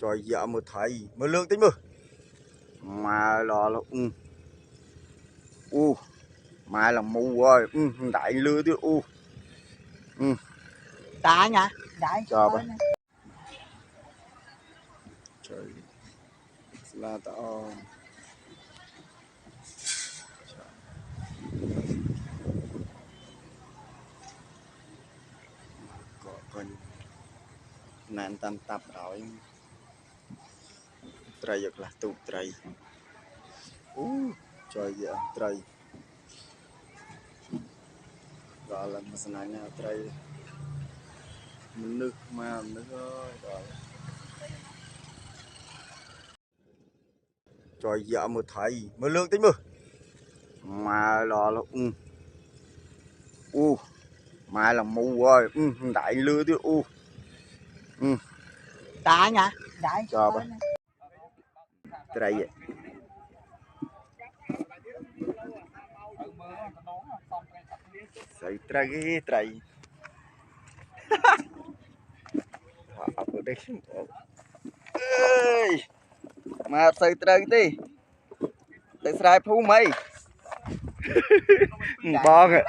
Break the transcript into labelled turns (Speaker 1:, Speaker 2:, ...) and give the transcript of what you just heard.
Speaker 1: Trời dạ mà thầy mới lương tính mơ mà là mà là mù rồi đại lưa tiêu
Speaker 2: đại nha đại
Speaker 1: cho bà trời là tao có con nan tam tập rồi trời giật là tụ trời trời dạ trời gọi là một ngày nào trời nước mà nước ơi rồi trời dạ mà thầy mới lương tính mơ mà là mà là mù rồi đại lưa tiêu
Speaker 2: đại nha đại
Speaker 1: cho bà trời vậy sợi trời họ ở đây ơi mà sợi trời đi tại sao phú mày bò kìa